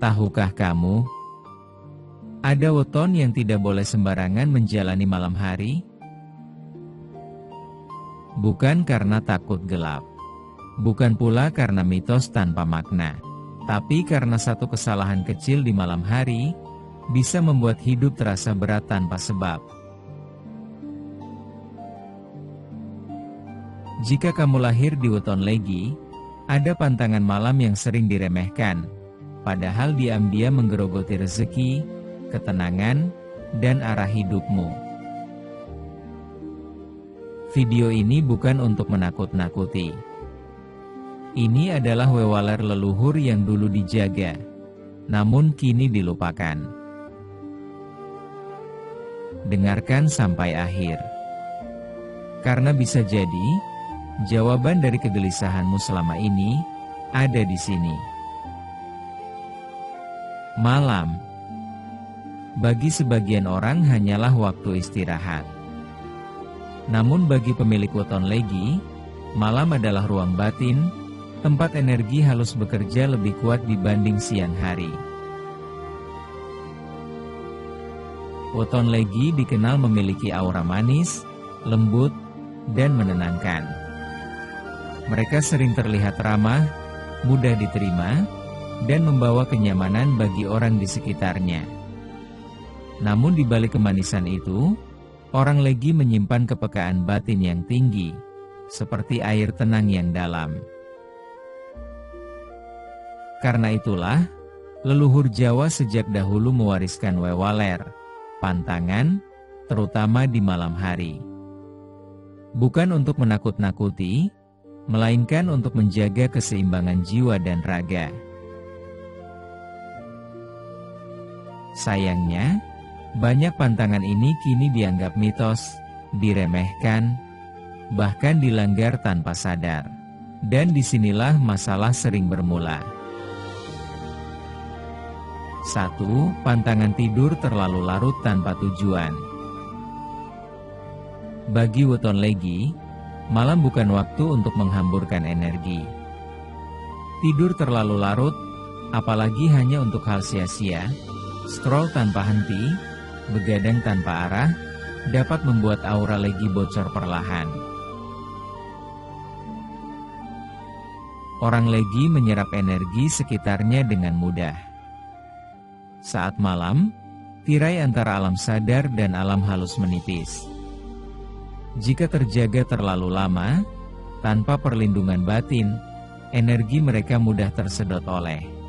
Tahukah kamu, ada weton yang tidak boleh sembarangan menjalani malam hari? Bukan karena takut gelap. Bukan pula karena mitos tanpa makna. Tapi karena satu kesalahan kecil di malam hari, bisa membuat hidup terasa berat tanpa sebab. Jika kamu lahir di weton Legi, ada pantangan malam yang sering diremehkan. Padahal diam-diam menggerogoti rezeki, ketenangan, dan arah hidupmu. Video ini bukan untuk menakut-nakuti. Ini adalah wewaler leluhur yang dulu dijaga, namun kini dilupakan. Dengarkan sampai akhir. Karena bisa jadi, jawaban dari kegelisahanmu selama ini ada di sini. Malam, bagi sebagian orang hanyalah waktu istirahat. Namun bagi pemilik weton Legi, malam adalah ruang batin, tempat energi halus bekerja lebih kuat dibanding siang hari. Weton Legi dikenal memiliki aura manis, lembut, dan menenangkan. Mereka sering terlihat ramah, mudah diterima, dan membawa kenyamanan bagi orang di sekitarnya. Namun di balik kemanisan itu, orang Legi menyimpan kepekaan batin yang tinggi, seperti air tenang yang dalam. Karena itulah, leluhur Jawa sejak dahulu mewariskan wewaler, pantangan, terutama di malam hari. Bukan untuk menakut-nakuti, melainkan untuk menjaga keseimbangan jiwa dan raga. Sayangnya, banyak pantangan ini kini dianggap mitos, diremehkan, bahkan dilanggar tanpa sadar. Dan disinilah masalah sering bermula. 1. Pantangan tidur terlalu larut tanpa tujuan. Bagi weton Legi, malam bukan waktu untuk menghamburkan energi. Tidur terlalu larut, apalagi hanya untuk hal sia-sia, scroll tanpa henti, begadang tanpa arah, dapat membuat aura Legi bocor perlahan. Orang Legi menyerap energi sekitarnya dengan mudah. Saat malam, tirai antara alam sadar dan alam halus menipis. Jika terjaga terlalu lama, tanpa perlindungan batin, energi mereka mudah tersedot oleh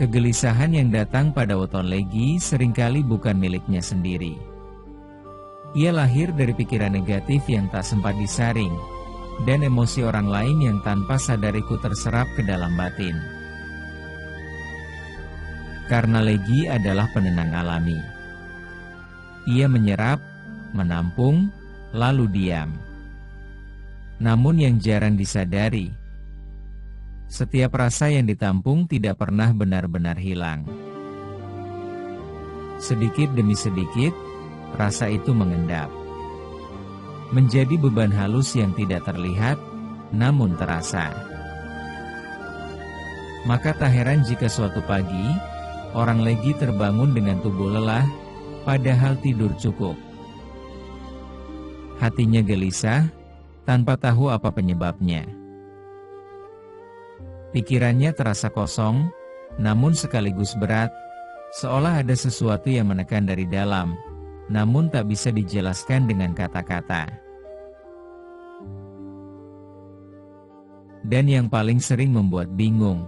kegelisahan yang datang pada weton Legi seringkali bukan miliknya sendiri. Ia lahir dari pikiran negatif yang tak sempat disaring, dan emosi orang lain yang tanpa sadar ikut terserap ke dalam batin. Karena Legi adalah penenang alami. Ia menyerap, menampung, lalu diam. Namun yang jarang disadari, setiap rasa yang ditampung tidak pernah benar-benar hilang. Sedikit demi sedikit, rasa itu mengendap. Menjadi beban halus yang tidak terlihat, namun terasa. Maka tak heran jika suatu pagi, orang Legi terbangun dengan tubuh lelah, padahal tidur cukup. Hatinya gelisah, tanpa tahu apa penyebabnya. Pikirannya terasa kosong, namun sekaligus berat, seolah ada sesuatu yang menekan dari dalam, namun tak bisa dijelaskan dengan kata-kata. Dan yang paling sering membuat bingung,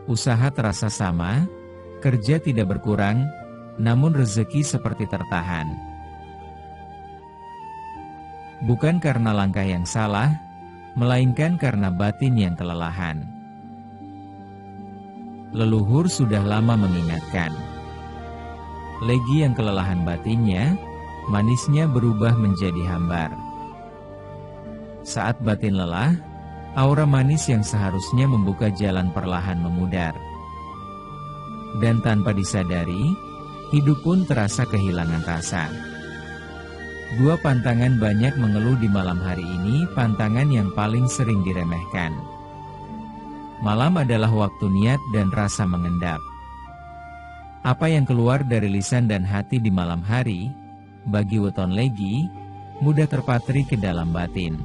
usaha terasa sama, kerja tidak berkurang, namun rezeki seperti tertahan. Bukan karena langkah yang salah, melainkan karena batin yang kelelahan. Leluhur sudah lama mengingatkan. Legi yang kelelahan batinnya, manisnya berubah menjadi hambar. Saat batin lelah, aura manis yang seharusnya membuka jalan perlahan memudar. Dan tanpa disadari, hidup pun terasa kehilangan rasa. Dua pantangan banyak mengeluh di malam hari ini, pantangan yang paling sering diremehkan. Malam adalah waktu niat dan rasa mengendap. Apa yang keluar dari lisan dan hati di malam hari, bagi weton legi, mudah terpatri ke dalam batin.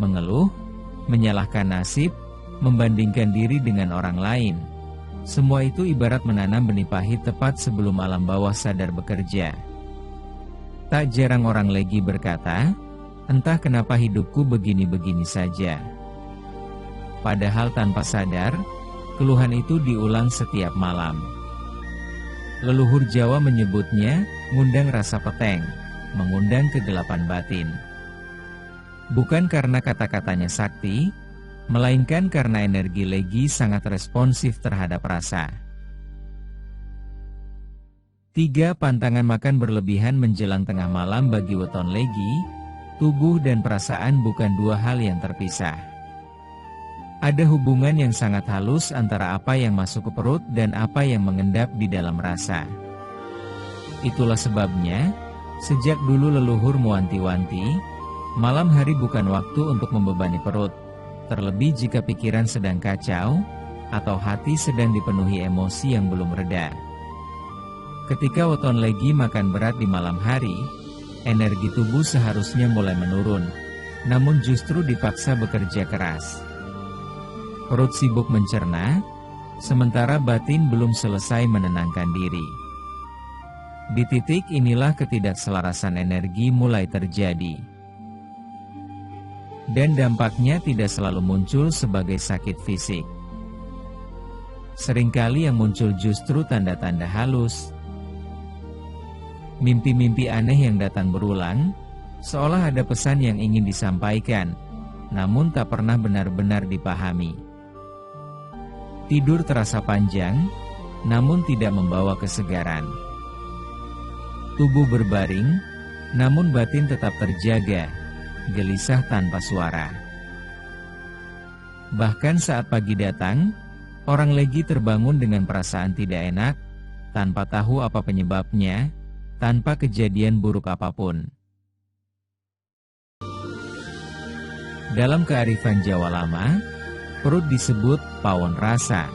Mengeluh, menyalahkan nasib, membandingkan diri dengan orang lain. Semua itu ibarat menanam benih pahit tepat sebelum alam bawah sadar bekerja. Tak jarang orang legi berkata, entah kenapa hidupku begini-begini saja. Padahal tanpa sadar, keluhan itu diulang setiap malam. Leluhur Jawa menyebutnya, ngundang rasa peteng, mengundang kegelapan batin. Bukan karena kata-katanya sakti, melainkan karena energi legi sangat responsif terhadap rasa. 3. Pantangan makan berlebihan menjelang tengah malam bagi weton legi, tubuh dan perasaan bukan dua hal yang terpisah. Ada hubungan yang sangat halus antara apa yang masuk ke perut dan apa yang mengendap di dalam rasa. Itulah sebabnya, sejak dulu leluhur mewanti-wanti, malam hari bukan waktu untuk membebani perut, terlebih jika pikiran sedang kacau, atau hati sedang dipenuhi emosi yang belum reda. Ketika weton legi makan berat di malam hari, energi tubuh seharusnya mulai menurun, namun justru dipaksa bekerja keras. Perut sibuk mencerna, sementara batin belum selesai menenangkan diri. Di titik inilah ketidakselarasan energi mulai terjadi. Dan dampaknya tidak selalu muncul sebagai sakit fisik. Seringkali yang muncul justru tanda-tanda halus. Mimpi-mimpi aneh yang datang berulang, seolah ada pesan yang ingin disampaikan, namun tak pernah benar-benar dipahami. Tidur terasa panjang, namun tidak membawa kesegaran. Tubuh berbaring, namun batin tetap terjaga, gelisah tanpa suara. Bahkan saat pagi datang, orang legi terbangun dengan perasaan tidak enak, tanpa tahu apa penyebabnya, tanpa kejadian buruk apapun. Dalam kearifan Jawa lama, perut disebut pawon rasa,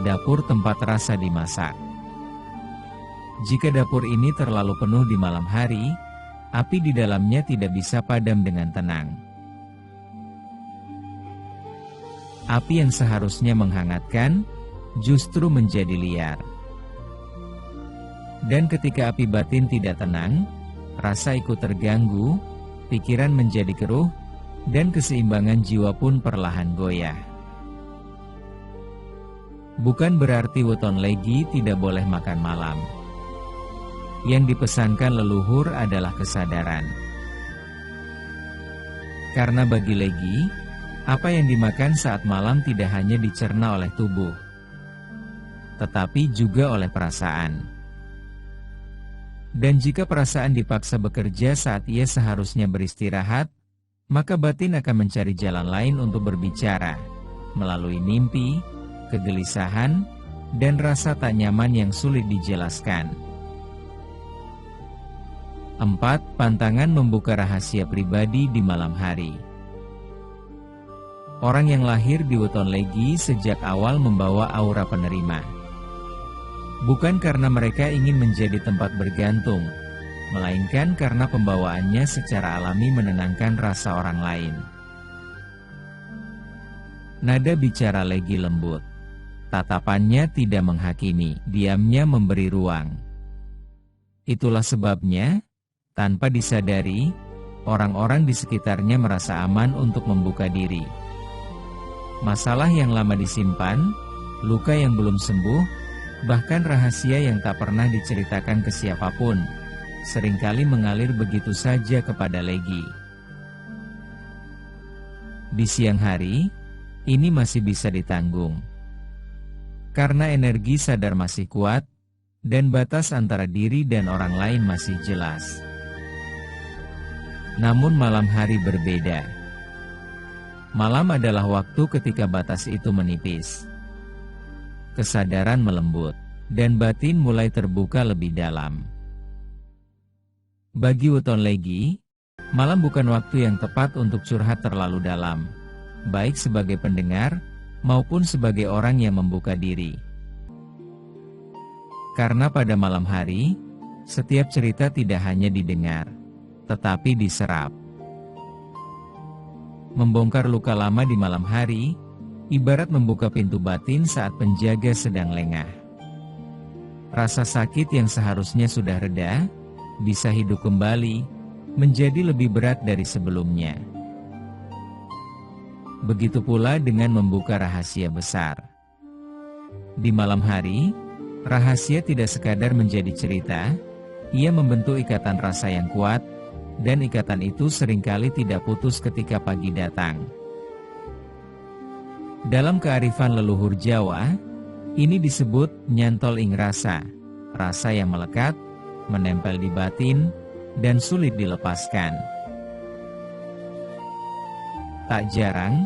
dapur tempat rasa dimasak. Jika dapur ini terlalu penuh di malam hari, api di dalamnya tidak bisa padam dengan tenang. Api yang seharusnya menghangatkan, justru menjadi liar. Dan ketika api batin tidak tenang, rasa ikut terganggu, pikiran menjadi keruh, dan keseimbangan jiwa pun perlahan goyah. Bukan berarti weton legi tidak boleh makan malam. Yang dipesankan leluhur adalah kesadaran. Karena bagi legi, apa yang dimakan saat malam tidak hanya dicerna oleh tubuh, tetapi juga oleh perasaan. Dan jika perasaan dipaksa bekerja saat ia seharusnya beristirahat, maka batin akan mencari jalan lain untuk berbicara, melalui mimpi, kegelisahan, dan rasa tak nyaman yang sulit dijelaskan. 4. Pantangan membuka rahasia pribadi di malam hari. Orang yang lahir di weton legi sejak awal membawa aura penerima. Bukan karena mereka ingin menjadi tempat bergantung, melainkan karena pembawaannya secara alami menenangkan rasa orang lain. Nada bicara legi lembut. Tatapannya tidak menghakimi, diamnya memberi ruang. Itulah sebabnya, tanpa disadari, orang-orang di sekitarnya merasa aman untuk membuka diri. Masalah yang lama disimpan, luka yang belum sembuh, bahkan rahasia yang tak pernah diceritakan ke siapapun, seringkali mengalir begitu saja kepada legi. Di siang hari, ini masih bisa ditanggung. Karena energi sadar masih kuat, dan batas antara diri dan orang lain masih jelas. Namun malam hari berbeda. Malam adalah waktu ketika batas itu menipis. Kesadaran melembut, dan batin mulai terbuka lebih dalam. Bagi weton legi, malam bukan waktu yang tepat untuk curhat terlalu dalam, baik sebagai pendengar, maupun sebagai orang yang membuka diri. Karena pada malam hari, setiap cerita tidak hanya didengar, tetapi diserap. Membongkar luka lama di malam hari, ibarat membuka pintu batin saat penjaga sedang lengah. Rasa sakit yang seharusnya sudah reda, bisa hidup kembali, menjadi lebih berat dari sebelumnya. Begitu pula dengan membuka rahasia besar. Di malam hari, rahasia tidak sekadar menjadi cerita, ia membentuk ikatan rasa yang kuat, dan ikatan itu seringkali tidak putus ketika pagi datang. Dalam kearifan leluhur Jawa, ini disebut nyantol ing rasa, rasa yang melekat, menempel di batin, dan sulit dilepaskan. Tak jarang,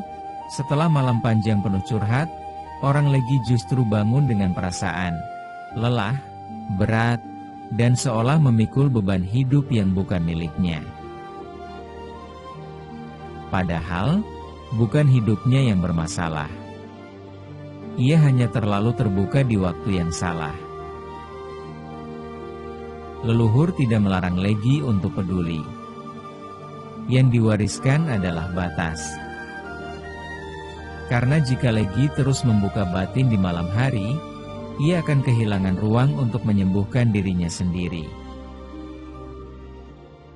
setelah malam panjang penuh curhat, orang legi justru bangun dengan perasaan lelah, berat, dan seolah memikul beban hidup yang bukan miliknya. Padahal, bukan hidupnya yang bermasalah. Ia hanya terlalu terbuka di waktu yang salah. Leluhur tidak melarang legi untuk peduli. Yang diwariskan adalah batas. Karena jika legi terus membuka batin di malam hari, ia akan kehilangan ruang untuk menyembuhkan dirinya sendiri.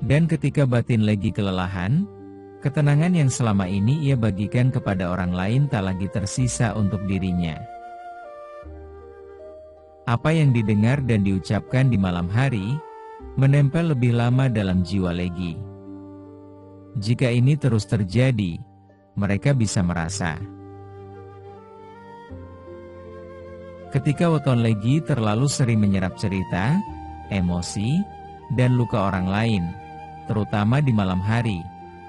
Dan ketika batin legi kelelahan, ketenangan yang selama ini ia bagikan kepada orang lain tak lagi tersisa untuk dirinya. Apa yang didengar dan diucapkan di malam hari, menempel lebih lama dalam jiwa legi. Jika ini terus terjadi, mereka bisa merasa. Ketika weton legi terlalu sering menyerap cerita, emosi, dan luka orang lain, terutama di malam hari,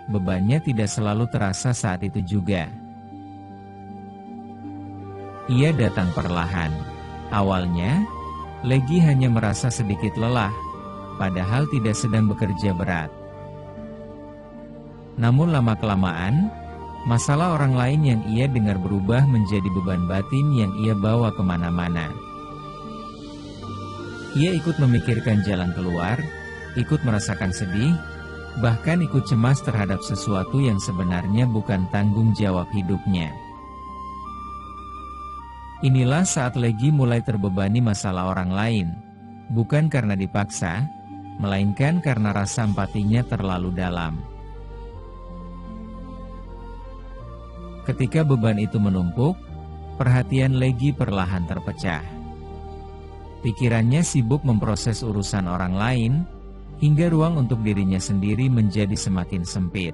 bebannya tidak selalu terasa saat itu juga. Ia datang perlahan. Awalnya, legi hanya merasa sedikit lelah, padahal tidak sedang bekerja berat. Namun lama-kelamaan, masalah orang lain yang ia dengar berubah menjadi beban batin yang ia bawa kemana-mana. Ia ikut memikirkan jalan keluar, ikut merasakan sedih, bahkan ikut cemas terhadap sesuatu yang sebenarnya bukan tanggung jawab hidupnya. Inilah saat legi mulai terbebani masalah orang lain, bukan karena dipaksa, melainkan karena rasa empatinya terlalu dalam. Ketika beban itu menumpuk, perhatian legi perlahan terpecah. Pikirannya sibuk memproses urusan orang lain, hingga ruang untuk dirinya sendiri menjadi semakin sempit.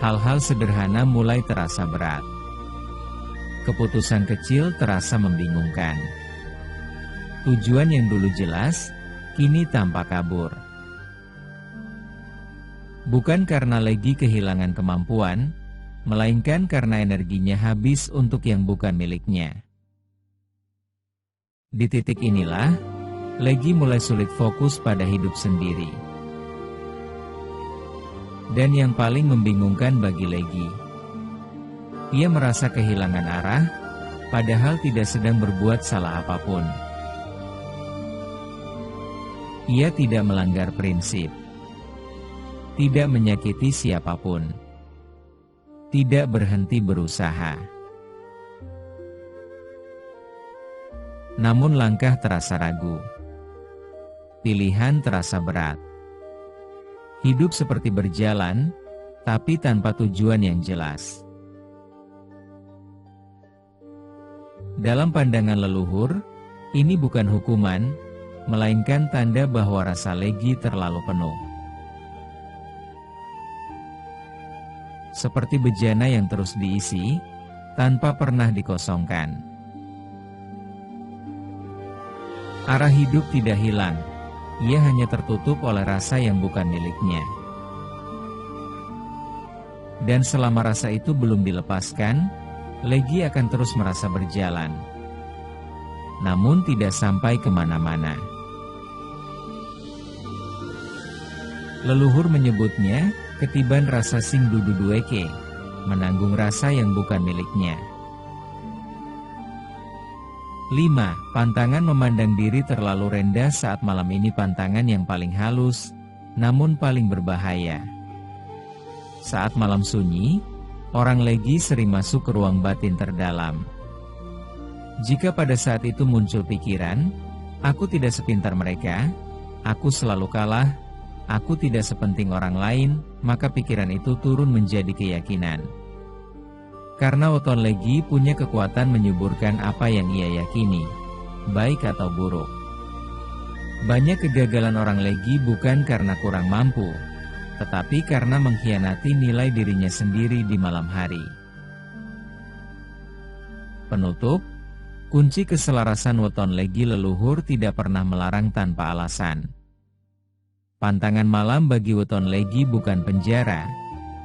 Hal-hal sederhana mulai terasa berat. Keputusan kecil terasa membingungkan. Tujuan yang dulu jelas, kini tampak kabur. Bukan karena legi kehilangan kemampuan, melainkan karena energinya habis untuk yang bukan miliknya. Di titik inilah, legi mulai sulit fokus pada hidup sendiri. Dan yang paling membingungkan bagi legi, ia merasa kehilangan arah, padahal tidak sedang berbuat salah apapun. Ia tidak melanggar prinsip, tidak menyakiti siapapun, tidak berhenti berusaha. Namun langkah terasa ragu, pilihan terasa berat. Hidup seperti berjalan, tapi tanpa tujuan yang jelas. Dalam pandangan leluhur, ini bukan hukuman, melainkan tanda bahwa rasa legi terlalu penuh. Seperti bejana yang terus diisi, tanpa pernah dikosongkan. Arah hidup tidak hilang, ia hanya tertutup oleh rasa yang bukan miliknya. Dan selama rasa itu belum dilepaskan, legi akan terus merasa berjalan. Namun tidak sampai kemana-mana. Leluhur menyebutnya ketiban rasa sing dudu dueke, menanggung rasa yang bukan miliknya. 5. Pantangan memandang diri terlalu rendah saat malam ini pantangan yang paling halus, namun paling berbahaya. Saat malam sunyi, orang legi sering masuk ke ruang batin terdalam. Jika pada saat itu muncul pikiran, aku tidak sepintar mereka, aku selalu kalah, aku tidak sepenting orang lain, maka pikiran itu turun menjadi keyakinan. Karena weton legi punya kekuatan menyuburkan apa yang ia yakini, baik atau buruk. Banyak kegagalan orang legi bukan karena kurang mampu, tetapi karena mengkhianati nilai dirinya sendiri di malam hari. Penutup, kunci keselarasan weton legi leluhur tidak pernah melarang tanpa alasan. Pantangan malam bagi weton legi bukan penjara,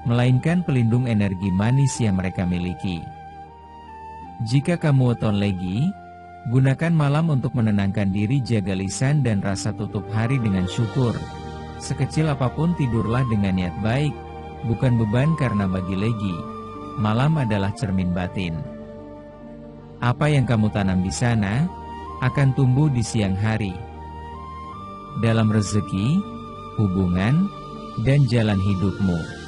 melainkan pelindung energi manis yang mereka miliki. Jika kamu weton legi, gunakan malam untuk menenangkan diri, jaga lisan dan rasa tutup hari dengan syukur. Sekecil apapun tidurlah dengan niat baik, bukan beban, karena bagi legi, malam adalah cermin batin. Apa yang kamu tanam di sana, akan tumbuh di siang hari. Dalam rezeki, hubungan, dan jalan hidupmu.